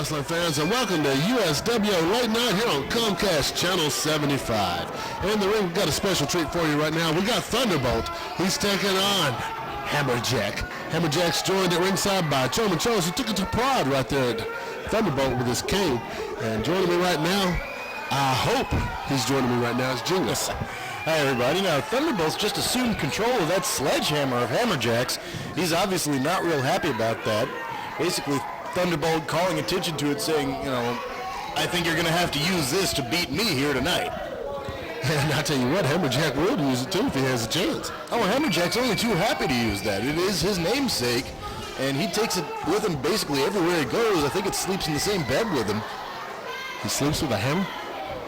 wrestling fans, and welcome to USWO Late Night here on Comcast Channel 75. In the ring, we've got a special treat for you right now. We got Thunderbolt. He's taking on Hammerjack. Hammerjack's joined at ringside by Charmin Charles, who took it to pride right there at Thunderbolt with his cane. And joining me right now, I hope he's joining me right now, is Genius. Hi, everybody. Now, Thunderbolt's just assumed control of that sledgehammer of Hammerjack's. He's obviously not real happy about that. Basically, Thunderbolt calling attention to it, saying, you know, I think you're going to have to use this to beat me here tonight. And I tell you what, Hammerjack will use it too if he has a chance. Oh, Hammerjack's only too happy to use that. It is his namesake, and he takes it with him basically everywhere he goes. I think it sleeps in the same bed with him. He sleeps with a hammer?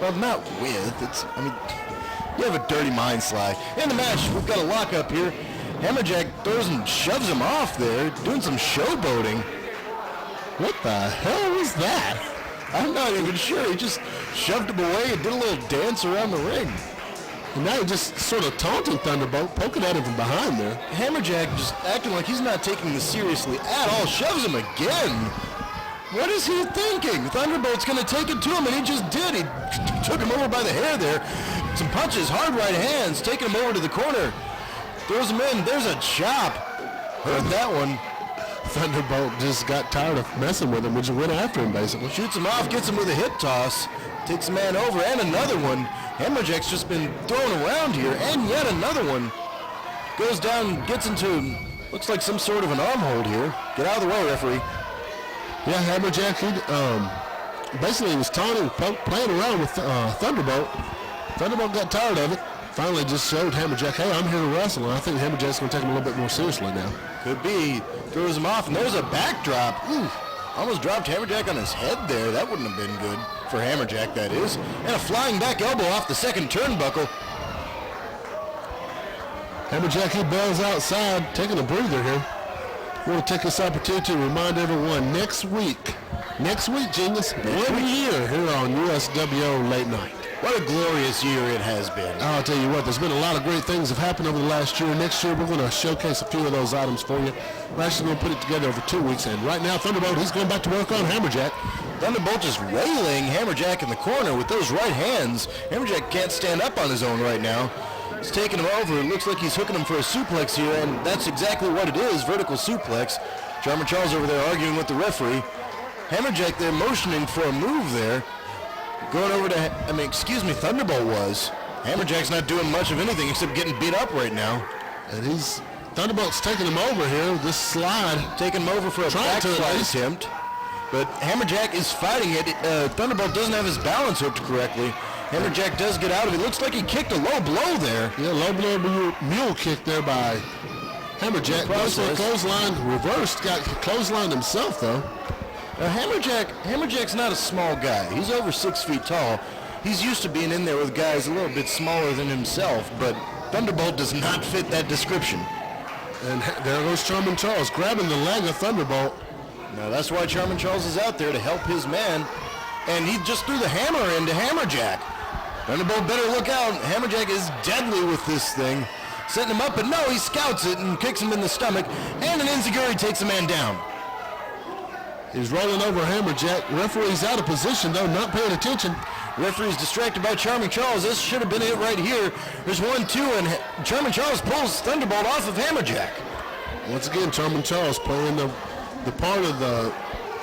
Well, not with. You have a dirty mind, Sly. In the match, we've got a lockup here. Hammerjack throws and shoves him off there, doing some showboating. What the hell was that? I'm not even sure. He just shoved him away and did a little dance around the ring. And now he just sort of taunting Thunderbolt, poking at him from behind there. Hammerjack just acting like he's not taking this seriously at all. Shoves him again. What is he thinking? Thunderbolt's going to take it to him, and he just did. He took him over by the hair there. Some punches, hard right hands, taking him over to the corner. Throws him in. There's a chop. Heard that one. Thunderbolt just got tired of messing with him, which went after him, basically. Shoots him off, gets him with a hip toss. Takes a man over, and another one. Hammerjack's just been thrown around here, and yet another one. Goes down, gets into, looks like some sort of an arm hold here. Get out of the way, referee. Yeah, Hammerjack, basically was taunting, playing around with Thunderbolt. Thunderbolt got tired of it. Finally just showed Hammerjack, hey, I'm here to wrestle, and I think Hammerjack's going to take him a little bit more seriously now. Could be. Throws him off, and there's a backdrop. Ooh, almost dropped Hammerjack on his head there. That wouldn't have been good for Hammerjack, that is. And a flying back elbow off the second turnbuckle. Hammerjack, he bails outside, taking a breather here. I want to take this opportunity to remind everyone, next week, Genius, 1 year here on USWO Late Night. What a glorious year it has been. I'll tell you what, there's been a lot of great things that have happened over the last year. Next year, we're going to showcase a few of those items for you. We're actually going to put it together over 2 weeks. And right now, Thunderbolt, he's going back to work on Hammerjack. Thunderbolt just railing Hammerjack in the corner with those right hands. Hammerjack can't stand up on his own right now. He's taking him over. It looks like he's hooking him for a suplex here, and that's exactly what it is, vertical suplex. Charmin Charles over there arguing with the referee. Hammerjack there motioning for a move there. Going over to, Thunderbolt was. Hammerjack's not doing much of anything except getting beat up right now. And Thunderbolt's taking him over here, this slide. Taking him over for a backslide attempt. But Hammerjack is fighting it. Thunderbolt doesn't have his balance hooked correctly. Hammerjack does get out of it. Looks like he kicked a low blow there. Yeah, low blow mule kick there by Hammerjack. Clothesline reversed, got clotheslined himself though. Now Hammerjack's not a small guy. He's over 6 feet tall. He's used to being in there with guys a little bit smaller than himself, but Thunderbolt does not fit that description. And there goes Charmin Charles grabbing the leg of Thunderbolt. Now that's why Charmin Charles is out there, to help his man. And he just threw the hammer into Hammerjack. Thunderbolt better look out. Hammerjack is deadly with this thing. Setting him up, but no, he scouts it and kicks him in the stomach. And an enziguri takes the man down. He's rolling over Hammerjack. Referee's out of position, though, not paying attention. Referee's distracted by Charmin Charles. This should have been it right here. There's 1-2, and Charmin Charles pulls Thunderbolt off of Hammerjack. Once again, Charmin Charles playing the part of the,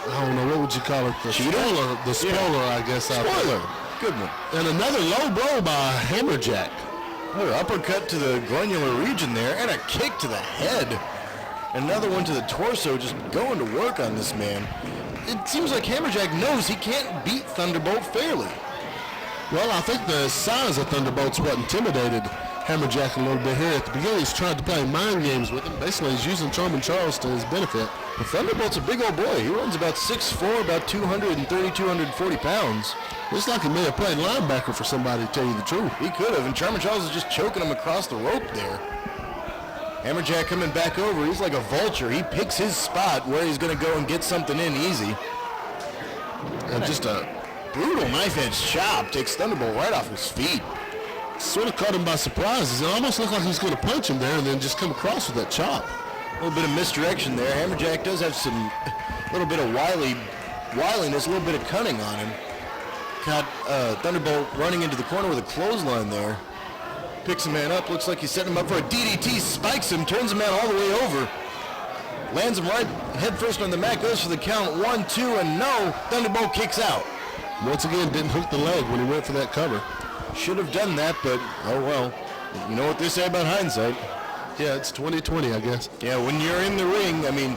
I don't know, what would you call it? The spoiler. The spoiler, yeah. I guess. Spoiler. Good one. And another low blow by Hammerjack. Another uppercut to the groinular region there, and a kick to the head. Another one to the torso, just going to work on this man. It seems like Hammerjack knows he can't beat Thunderbolt fairly. Well, I think the size of Thunderbolt's what intimidated Hammerjack a little bit here. At the beginning, he's trying to play mind games with him. Basically, he's using Charmin Charles to his benefit. But Thunderbolt's a big old boy. He runs about 6'4", about 230, 240 pounds. Looks like he may have played linebacker for somebody, to tell you the truth. He could have, and Charmin Charles is just choking him across the rope there. Hammerjack coming back over. He's like a vulture. He picks his spot where he's going to go and get something in easy. And just a brutal knife-edge chop takes Thunderbolt right off his feet. Sort of caught him by surprise. It almost looked like he was going to punch him there and then just come across with that chop. A little bit of misdirection there. Hammerjack does have some little bit of wily wiliness, a little bit of cunning on him. Got Thunderbolt running into the corner with a clothesline there. Picks a man up, looks like he's setting him up for a DDT, spikes him, turns the man all the way over. Lands him right head first on the mat, goes for the count, 1, 2, and no, Thunderbolt kicks out. Once again, didn't hook the leg when he went for that cover. Should have done that, but oh well. You know what they say about hindsight. Yeah, it's 2020, I guess. Yeah, when you're in the ring, I mean,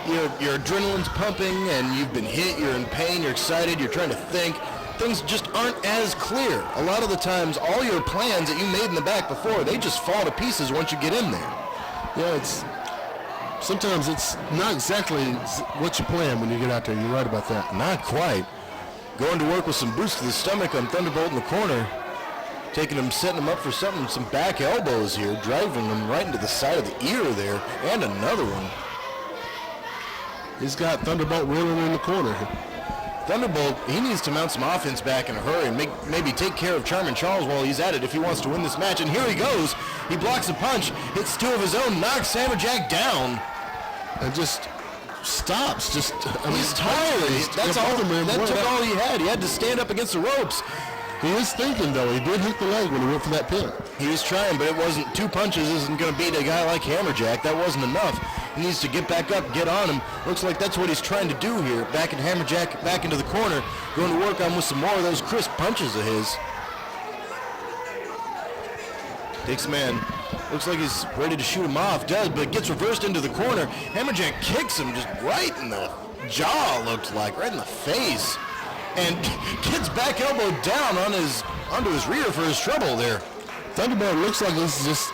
your adrenaline's pumping and you've been hit, you're in pain, you're excited, you're trying to think. Things just aren't as clear. A lot of the times, all your plans that you made in the back before, they just fall to pieces once you get in there. Yeah, sometimes it's not exactly what you plan when you get out there. You're right about that. Not quite. Going to work with some boots to the stomach on Thunderbolt in the corner. Taking him, setting him up for something, some back elbows here, driving him right into the side of the ear there, and another one. He's got Thunderbolt reeling in the corner. Thunderbolt, he needs to mount some offense back in a hurry and maybe take care of Charming Charles while he's at it if he wants to win this match. And here he goes. He blocks a punch, hits two of his own, knocks Hammerjack down. And just stops. He's tired. That's all. That took all he had. He had to stand up against the ropes. He is thinking, though. He did hit the leg when he went for that pin. He was trying, but it wasn't. 2 punches isn't going to beat a guy like Hammerjack. That wasn't enough. He needs to get back up, get on him. Looks like that's what he's trying to do here. Back in Hammerjack, back into the corner. Going to work on with some more of those crisp punches of his. Takes a man. Looks like he's ready to shoot him off. Does, but gets reversed into the corner. Hammerjack kicks him just right in the jaw, looks like. Right in the face. And gets back elbow down onto his rear for his trouble there. Thunderbolt looks like he's just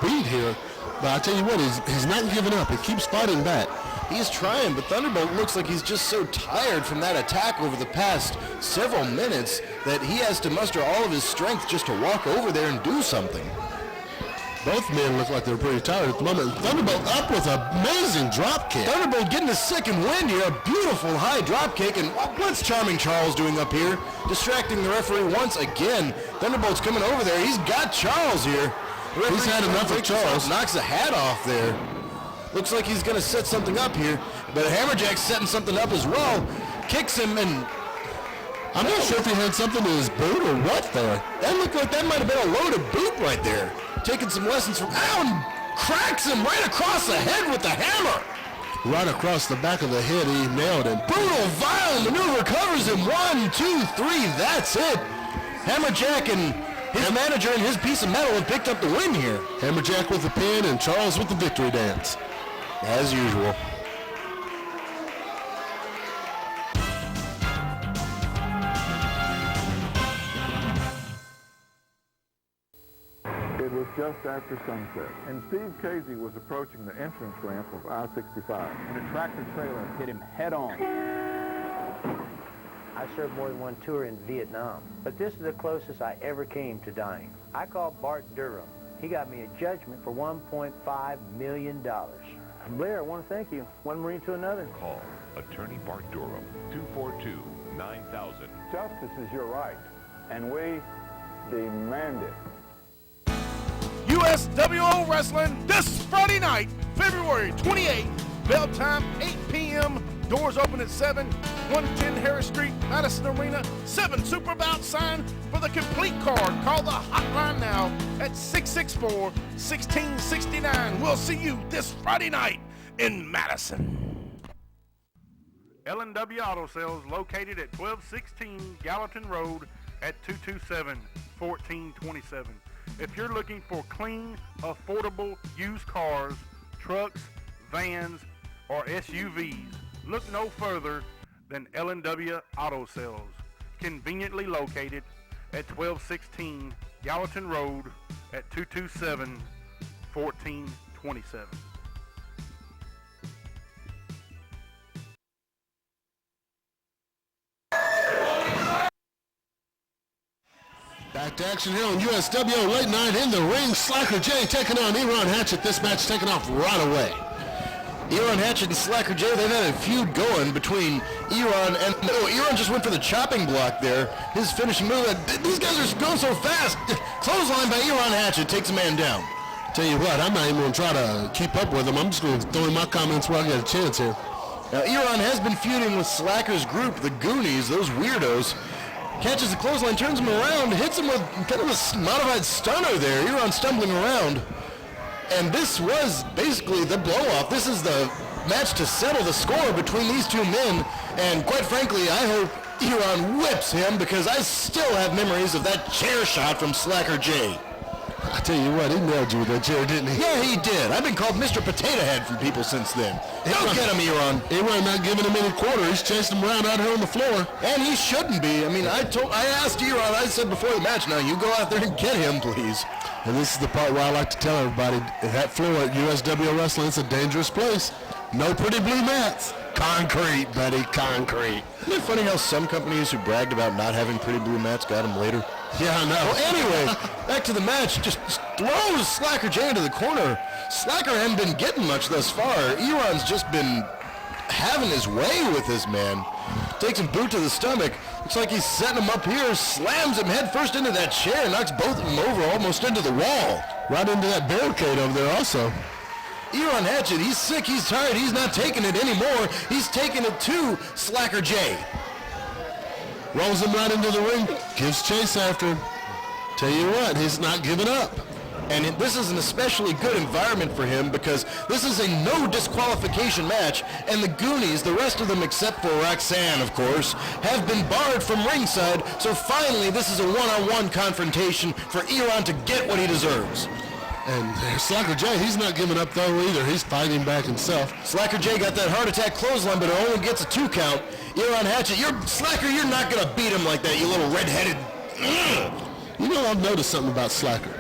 beat here. But I tell you what, he's not giving up. He keeps fighting back. He's trying, but Thunderbolt looks like he's just so tired from that attack over the past several minutes that he has to muster all of his strength just to walk over there and do something. Both men look like they're pretty tired at the moment. Thunderbolt up with an amazing drop kick. Thunderbolt getting his second win here. A beautiful high drop kick. And what's Charming Charles doing up here? Distracting the referee once again. Thunderbolt's coming over there. He's got Charles here. He's had enough of Charles. Knocks the hat off there. Looks like he's going to set something up here. But Hammerjack's setting something up as well. Kicks him and... I'm not sure if he had something in his boot or what there. That looked like that might have been a loaded boot right there. Taking some lessons from Allen, cracks him right across the head with the hammer. Right across the back of the head, he nailed him. Brutal, violent maneuver, covers him. 1, 2, 3, that's it. Hammerjack and his manager and his piece of metal have picked up the win here. Hammerjack with the pin and Charles with the victory dance. As usual. It was just after sunset, and Steve Casey was approaching the entrance ramp of I-65 when a tractor-trailer hit him head-on. I served more than one tour in Vietnam, but this is the closest I ever came to dying. I called Bart Durham. He got me a judgment for $1.5 million. Blair, I want to thank you. One Marine to another. Call Attorney Bart Durham, 242-9000. Justice is your right, and we demand it. USWO Wrestling this Friday night, February 28th, bell time 8 p.m., doors open at 7, 110 Harris Street, Madison Arena, 7 Super Bout sign for the complete card. Call the hotline now at 664-1669. We'll see you this Friday night in Madison. L&W Auto Sales located at 1216 Gallatin Road at 227-1427. If you're looking for clean, affordable used cars, trucks, vans, or SUVs, look no further than L&W Auto Sales, conveniently located at 1216 Gallatin Road at 227-1427. Back to action here on USWO Late Night in the ring. Slacker J taking on Eron Hatchet. This match taking off right away. Eron Hatchet and Slacker J, they've had a feud going between Eron and... Oh, Eron just went for the chopping block there. His finishing move. These guys are going so fast. Clothesline by Eron Hatchet takes a man down. Tell you what, I'm not even going to try to keep up with him. I'm just going to throw in my comments where I get a chance here. Now, Iran has been feuding with Slacker's group, the Goonies, those weirdos. Catches the clothesline, turns him around, hits him with kind of a modified stunner there. Iran stumbling around. And this was basically the blow-off. This is the match to settle the score between these two men. And quite frankly, I hope Iran whips him because I still have memories of that chair shot from Slacker J. I tell you what, he nailed you with that chair, didn't he? Yeah, he did. I've been called Mr. Potato Head from people since then. Don't get him, Iran. Iran not giving him any quarter. He's chasing him around out here on the floor. And he shouldn't be. I mean, I asked Iran, I said before the match, now you go out there and get him, please. And this is the part where I like to tell everybody, that floor at USWO Wrestling, it's a dangerous place. No pretty blue mats. Concrete, buddy, concrete. Isn't it funny how some companies who bragged about not having pretty blue mats got them later? Yeah, I know. Well, anyway, back to the match. Just throws Slacker J into the corner. Slacker hadn't been getting much thus far. Iran's just been having his way with this man. Takes him boot to the stomach. Looks like he's setting him up here. Slams him head first into that chair. Knocks both of them over almost into the wall. Right into that barricade over there also. Iran Hatchet, he's sick, he's tired, he's not taking it anymore. He's taking it to Slacker J. Rolls him right into the ring, gives chase after him. Tell you what, he's not giving up. And this is an especially good environment for him because this is a no disqualification match, and the Goonies, the rest of them except for Roxanne, of course, have been barred from ringside, so finally this is a one-on-one confrontation for Iran to get what he deserves. And Slacker J, he's not giving up though either. He's fighting back himself. Slacker J got that heart attack clothesline, but it only gets a 2 count. Iran Hatchet, Slacker, you're not going to beat him like that, you little red-headed. You know, I've noticed something about Slacker.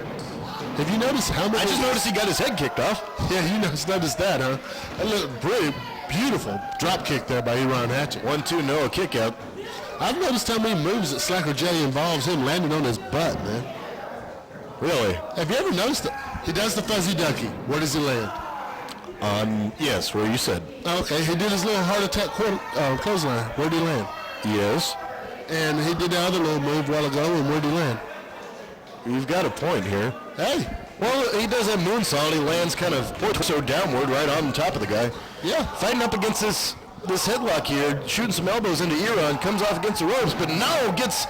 Have you noticed how much? I just noticed he got his head kicked off. Yeah, you noticed that, huh? That looked pretty beautiful drop kick there by Iran Hatchet. 1-2, no, a kick out. I've noticed how many moves that Slacker J involves him landing on his butt, man. Really? Have you ever noticed that? He does the fuzzy ducky. Where does he land? Yes, where you said. Okay, he did his little heart attack clothesline. Where did he land? Yes. And he did the other little move a while ago, and where did he land? You've got a point here. Hey. Well, he does that moonsault. He lands kind of torso downward right on top of the guy. Yeah. Fighting up against this headlock here, shooting some elbows into Iran, comes off against the ropes, but now gets...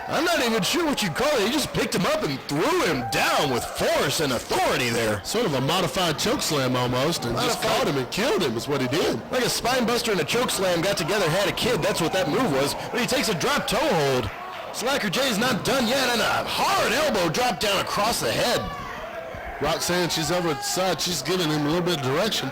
I'm not even sure what you'd call it. He just picked him up and threw him down with force and authority there. Sort of a modified choke slam almost, and just caught him and killed him is what he did. Like a spine buster and a choke slam got together, had a kid. That's what that move was. But he takes a drop toe hold. Slacker J's not done yet, and a hard elbow drop down across the head. Roxanne, she's over at the side. She's giving him a little bit of direction.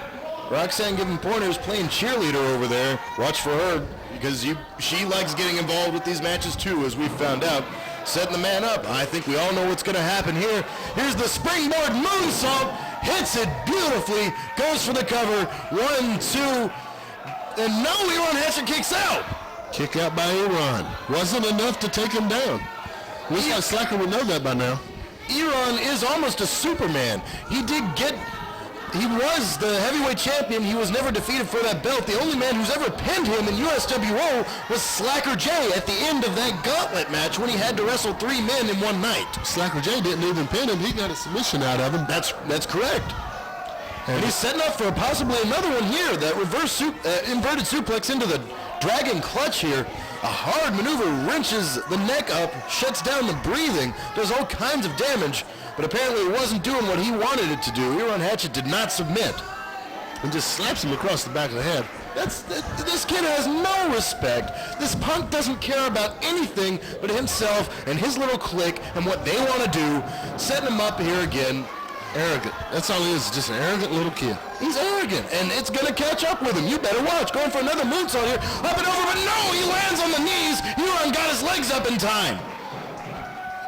Roxanne giving pointers, playing cheerleader over there. Watch for her, because she likes getting involved with these matches too, as we found out. Setting the man up. I think we all know what's going to happen here. Here's the springboard moonsault. Hits it beautifully. Goes for the cover. 1, 2. And now Iran Hatchet kicks out. Kick out by Iran. Wasn't enough to take him down. Looks like Slacker would know that by now. Iran is almost a Superman. He was the heavyweight champion. He was never defeated for that belt. The only man who's ever pinned him in USWO was Slacker J at the end of that gauntlet match when he had to wrestle 3 men in one night. Slacker J didn't even pin him. He got a submission out of him. That's correct. And he's setting up for possibly another one here. That reverse inverted suplex into the dragon clutch here. A hard maneuver wrenches the neck up, shuts down the breathing, does all kinds of damage, but apparently it wasn't doing what he wanted it to do. Iran Hatchet did not submit. And just slaps him across the back of the head. This kid has no respect. This punk doesn't care about anything but himself and his little clique and what they want to do. Setting him up here again. Arrogant. That's all he is, just an arrogant little kid. He's arrogant, and it's going to catch up with him. You better watch. Going for another moonsault here. Up and over, but no, he lands on the knees. Iran got his legs up in time.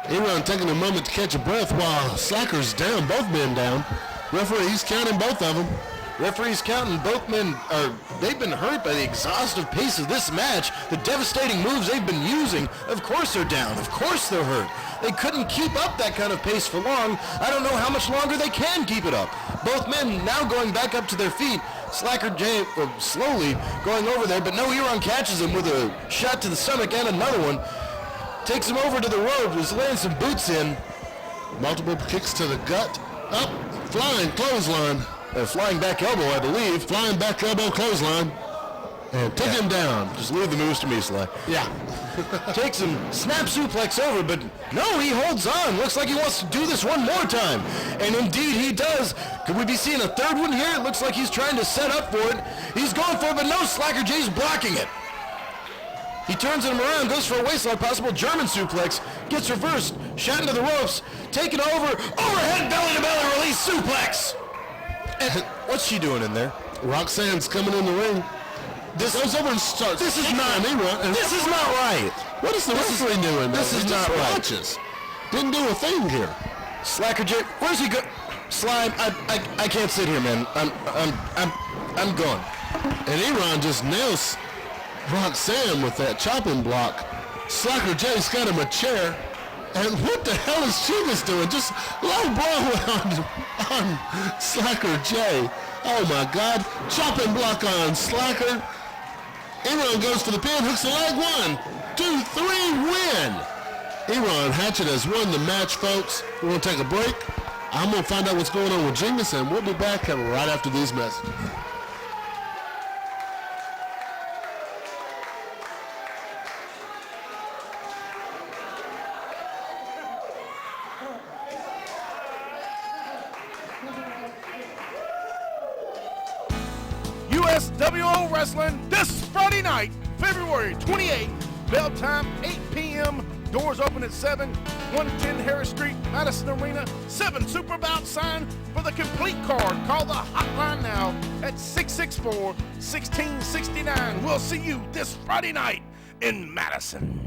Iran taking a moment to catch a breath while Slacker's down, both men down. Referee's counting both of them. Referee's counting both men. They've been hurt by the exhaustive pace of this match. The devastating moves they've been using. Of course they're down. Of course they're hurt. They couldn't keep up that kind of pace for long. I don't know how much longer they can keep it up. Both men now going back up to their feet. Slacker J slowly going over there, but no, Iran catches him with a shot to the stomach and another one. Takes him over to the rope, just laying some boots in. Multiple kicks to the gut. Up, flying clothesline. A flying back elbow, I believe. Flying back elbow clothesline. and took him down. Just leave the moves to me, Sly. Yeah. Takes him, snap suplex over, but no, he holds on. Looks like he wants to do this one more time. And indeed he does. Could we be seeing a third one here? It looks like he's trying to set up for it. He's going for it, but no, Slacker J's blocking it. He turns him around, goes for a waistlock, possible German suplex, gets reversed, shot into the ropes, taken over, overhead belly-to-belly release suplex. And what's she doing in there? Roxanne's coming in the ring. This goes over and starts. This is not. This is not right. What is the referee doing? This is not right. Watches. Didn't do a thing here. Slacker J, where's he go? Slime, I can't sit here, man. I'm gone. And Eron just nails Roxanne with that chopping block. Slacker J's got him a chair. And what the hell is she just doing? Just low blow on Slacker J. Oh my God. Chopping block on Slacker. Eron goes for the pin, hooks the leg. 1, 2, 3, win. Eron Hatchet has won the match, folks. We're going to take a break. I'm going to find out what's going on with Genghis, and we'll be back right after these messages. USWO Wrestling this Friday night, February 28th, bell time 8 p.m. Doors open at 7, 110 Harris Street, Madison Arena. 7 Super Bout sign for the complete card. Call the hotline now at 664-1669. We'll see you this Friday night in Madison.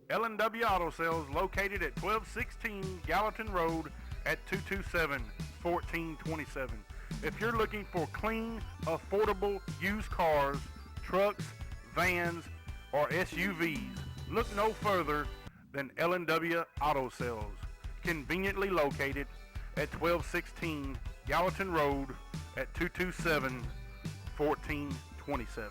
L&W Auto Sales located at 1216 Gallatin Road at 227-1427. If you're looking for clean, affordable used cars, trucks, vans, or SUVs, look no further than L&W Auto Sales, conveniently located at 1216 Gallatin Road at 227-1427.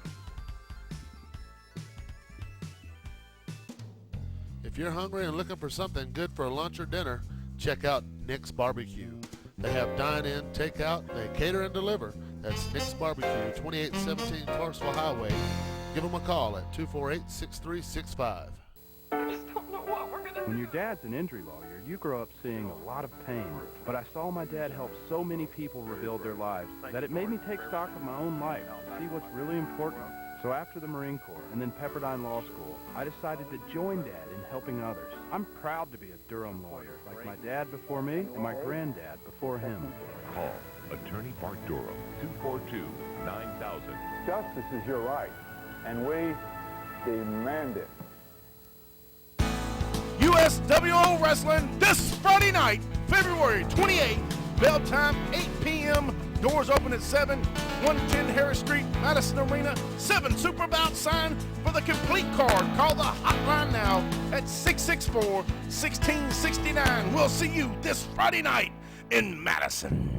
If you're hungry and looking for something good for lunch or dinner, check out Nick's Barbecue. They have dine-in, takeout, they cater and deliver. That's Nick's Barbecue, 2817 Clarksville Highway. Give them a call at 248-6365. When your dad's an injury lawyer, you grow up seeing a lot of pain. But I saw my dad help so many people rebuild their lives that it made me take stock of my own life, see what's really important. So after the Marine Corps and then Pepperdine Law School, I decided to join Dad in helping others. I'm proud to be a Durham lawyer, like my dad before me and my granddad before him. Call Attorney Bart Durham, 242-9000. Justice is your right, and we demand it. USWO Wrestling this Friday night, February 28th, bell time 8 p.m. Doors open at 7, 110 Harris Street, Madison Arena. 7 Super Bout sign for the complete card. Call the hotline now at 664-1669. We'll see you this Friday night in Madison.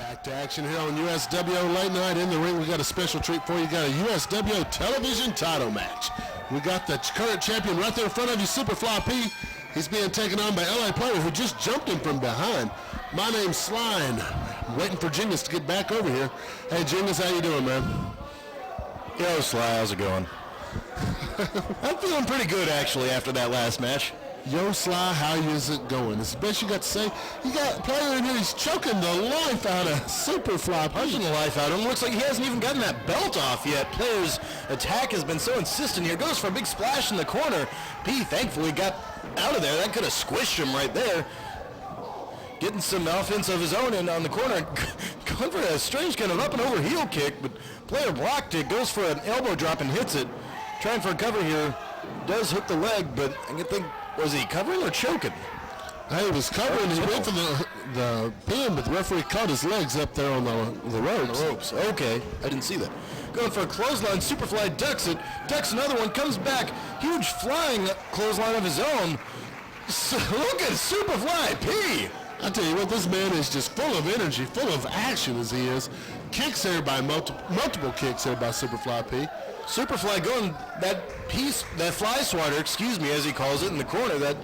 Back to action here on USWO Late Night. In the ring, we got a special treat for you. We got a USWO television title match. We got the current champion right there in front of you, Superfly P. He's being taken on by LA Player, who just jumped him from behind. My name's Sly, and I'm waiting for Jingus to get back over here. Hey, Jingus, how you doing, man? Yo, Sly, how's it going? I'm feeling pretty good, actually, after that last match. Yo, Sly, how is it going? It's the best you got to say. You got a player in here, he's choking the life out of Superfly. Punching the life out of him. Looks like he hasn't even gotten that belt off yet. Player's attack has been so insistent here. Goes for a big splash in the corner. P thankfully got out of there. That could have squished him right there. Getting some offense of his own in on the corner. Going for a strange kind of up and over heel kick, but player blocked it. Goes for an elbow drop and hits it. Trying for a cover here. Does hook the leg, but I think, was he covering or choking? He was covering. He went for the pin, but the referee caught his legs up there on the ropes. Okay, I didn't see that. Going for a clothesline. Superfly ducks it. Ducks another one. Comes back. Huge flying clothesline of his own. So, look at Superfly P. I tell you what, this man is just full of energy, full of action as he is. Kicks there by multiple kicks there by Superfly P. Superfly going that fly swatter, as he calls it, in the corner, that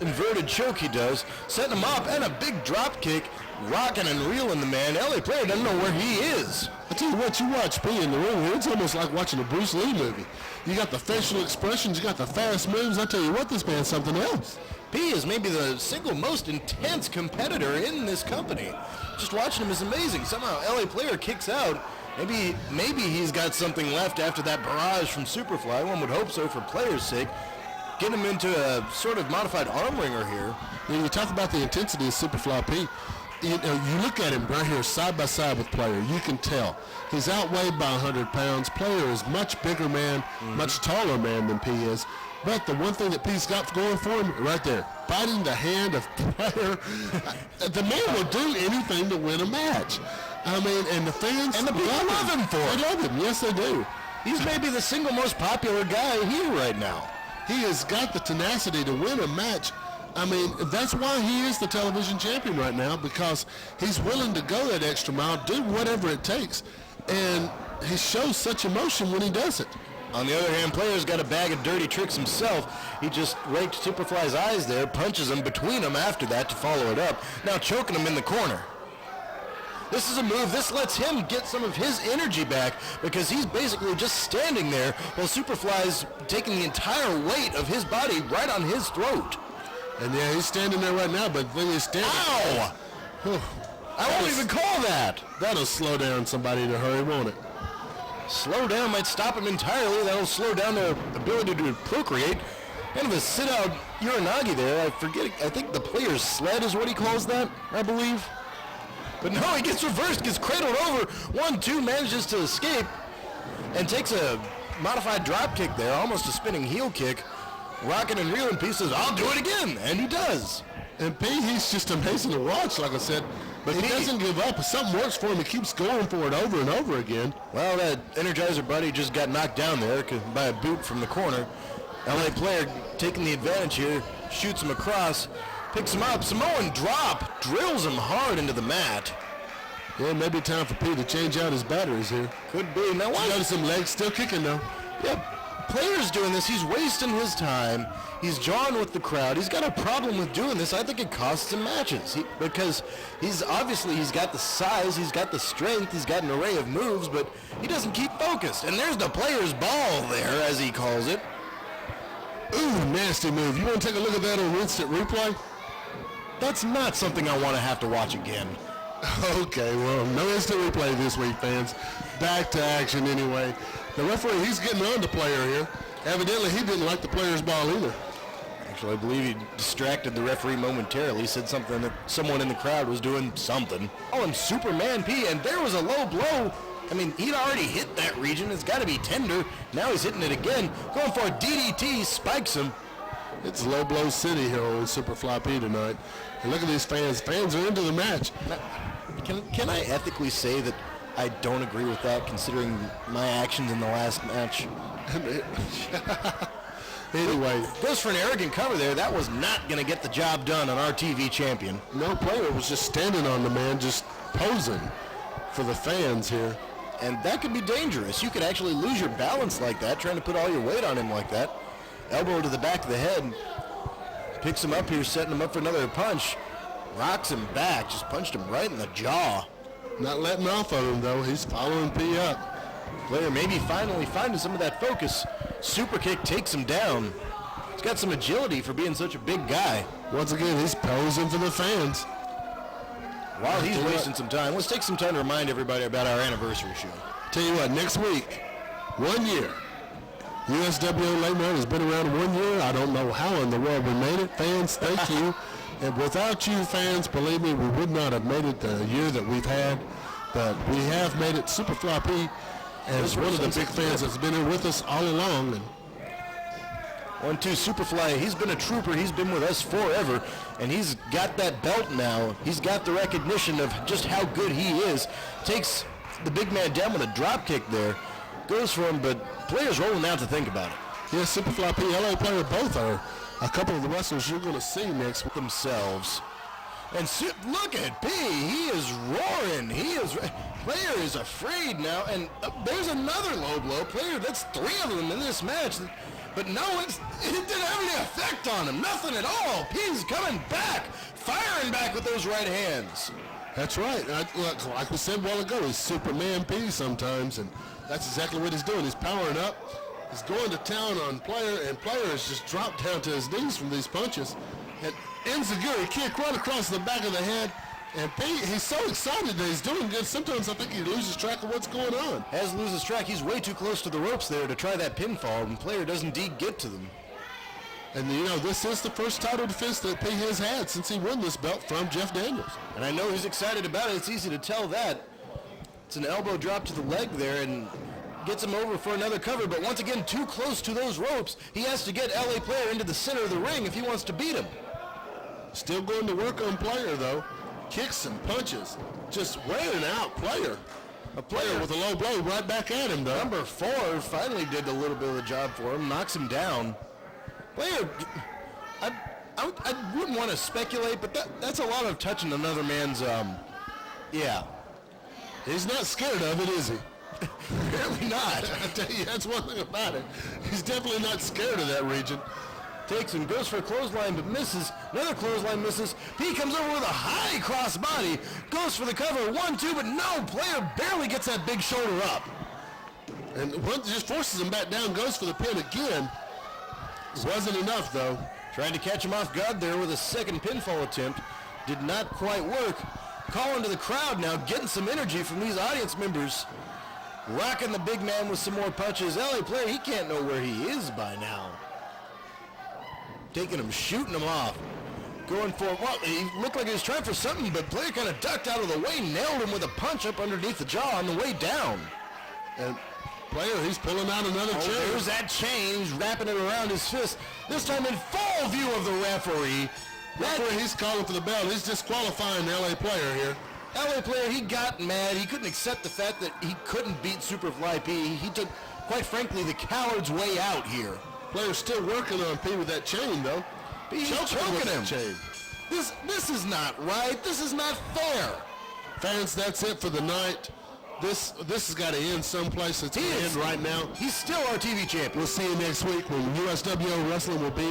inverted choke he does, setting him up, and a big drop kick, rocking and reeling the man. LA Player doesn't know where he is. I tell you what, you watch P in the ring here, it's almost like watching a Bruce Lee movie. You got the facial expressions, you got the fast moves. I tell you what, this man's something else. P is maybe the single most intense competitor in this company. Just watching him is amazing. Somehow LA Player kicks out. Maybe he's got something left after that barrage from Superfly. One would hope so for Player's sake. Get him into a sort of modified arm wringer here. When you talk about the intensity of Superfly P, you look at him right here side by side with Player. You can tell he's outweighed by 100 pounds. Player is much bigger man, much taller man than P is. But the one thing that P's got going for him, right there, biting the hand of Player. The man will do anything to win a match. I mean, and the fans and the people love him for it. They love him. Yes, they do. He's maybe the single most popular guy here right now. He has got the tenacity to win a match. I mean, that's why he is the television champion right now, because he's willing to go that extra mile, do whatever it takes, and he shows such emotion when he does it. On the other hand, Player's got a bag of dirty tricks himself. He just raked Superfly's eyes there, punches him between them after that to follow it up. Now choking him in the corner. This is a move. This lets him get some of his energy back because he's basically just standing there while Superfly's taking the entire weight of his body right on his throat. And yeah, he's standing there right now, but when he's standing... Ow! I won't even call that. That'll slow down somebody in a hurry, won't it? Slow down might stop him entirely. That'll slow down their ability to procreate. Kind of a sit-out uranagi there. I think the Player's sled is what he calls that, I believe. But no, he gets reversed, gets cradled over. 1-2, manages to escape, and takes a modified drop kick there, almost a spinning heel kick. Rocking and reeling P says, I'll do it again, and he does. And P, he's just amazing to watch, like I said. But he doesn't give up. If something works for him, he keeps going for it over and over again. Well, that Energizer buddy just got knocked down there by a boot from the corner. LA Player taking the advantage here, shoots him across, picks him up. Samoan drop, drills him hard into the mat. Yeah, maybe time for P to change out his batteries here. Could be. Now, why? You notice some legs still kicking, though. Yeah, Player's doing this. He's wasting his time. He's jawing with the crowd. He's got a problem with doing this. I think it costs him matches because he's got the size, he's got the strength, he's got an array of moves, but he doesn't keep focused. And there's the Player's ball there, as he calls it. Ooh, nasty move. You want to take a look at that on instant replay? That's not something I want to have to watch again. Okay, well, no instant replay this week, fans. Back to action anyway. The referee, he's getting on the Player here. Evidently, he didn't like the Player's ball either. Actually, I believe he distracted the referee momentarily, said something that someone in the crowd was doing something. Oh, and Superman P, and there was a low blow. I mean, he'd already hit that region. It's got to be tender. Now he's hitting it again. Going for a DDT, spikes him. It's low blow city here on Superfly P tonight. And look at these fans. Fans are into the match. Now, can I ethically say that I don't agree with that, considering my actions in the last match? Anyway, goes for an arrogant cover there. That was not going to get the job done on our TV champion. No, Player was just standing on the man, just posing. for the fans here. And that could be dangerous. You could actually lose your balance like that, trying to put all your weight on him like that. Elbow to the back of the head. Picks him up here, setting him up for another punch. Rocks him back, just punched him right in the jaw. Not letting off on him, though. He's following P up. Player maybe finally finding some of that focus. Super kick takes him down. He's got some agility for being such a big guy. Once again, he's posing for the fans. While he's wasting some time, let's take some time to remind everybody about our anniversary show. Tell you what, next week, 1 year. USWO Late Night has been around 1 year. I don't know how in the world we made it. Fans, thank you. And without you fans, believe me, we would not have made it the year that we've had. But we have made it. Superfly P as one of the big fans that's been here with us all along. And 1-2 Superfly, he's been a trooper. He's been with us forever, and he's got that belt now. He's got the recognition of just how good he is. Takes the big man down with a drop kick there. Goes for him, but players rolling out to think about it. Yeah, Superfly P, LA Player, both are a couple of the wrestlers you're going to see next with themselves. And look at P, he is roaring. Player is afraid now, and there's another low blow. Player, that's 3 of them in this match. But no, it didn't have any effect on him. Nothing at all. P's coming back, firing back with those right hands. That's right. Like we said a while ago, he's Superman P sometimes, and that's exactly what he's doing. He's powering up. He's going to town on Player, and Player has just dropped down to his knees from these punches. And enziguri kick right across the back of the head. And P, he's so excited that he's doing good. Sometimes I think he loses track of what's going on. As loses track, he's way too close to the ropes there to try that pinfall, and Player does indeed get to them. And, you know, this is the first title defense that P has had since he won this belt from Jeff Daniels. And I know he's excited about it. It's easy to tell that. It's an elbow drop to the leg there and gets him over for another cover. But once again, too close to those ropes. He has to get LA Player into the center of the ring if he wants to beat him. Still going to work on Player, though. Kicks and punches. Just wearing out Player. A Player with a low blow right back at him, though. Number 4 finally did a little bit of the job for him. Knocks him down. Player, I wouldn't want to speculate, but that's a lot of touching another man's, yeah. He's not scared of it, is he? Apparently not. I tell you, that's one thing about it. He's definitely not scared of that region. Takes him, goes for a clothesline, but misses. Another clothesline misses. He comes over with a high cross body. Goes for the cover. 1-2, but no. Player barely gets that big shoulder up. And just forces him back down, goes for the pin again. Wasn't enough, though. Trying to catch him off guard there with a second pinfall attempt. Did not quite work. Calling to the crowd now, getting some energy from these audience members. Rocking the big man with some more punches. LA Player, he can't know where he is by now. Taking him, shooting him off. Going for, well, he looked like he was trying for something, but Player kind of ducked out of the way, nailed him with a punch up underneath the jaw on the way down. And Player, he's pulling out another chain. There's that chain, he's wrapping it around his fist. This time in full view of the referee. He's calling for the belt. He's disqualifying the LA Player here. LA Player, he got mad. He couldn't accept the fact that he couldn't beat Superfly P. He took, quite frankly, the coward's way out here. Player's still working on P with that chain, though. He's choking him. Chain. This is not right. This is not fair. Fans, that's it for the night. This has got to end someplace. It's going to end right now. He's still our TV champion. We'll see you next week when USWO Wrestling will be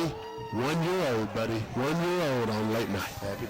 1 year old, buddy. 1 year old on Late Night. Happy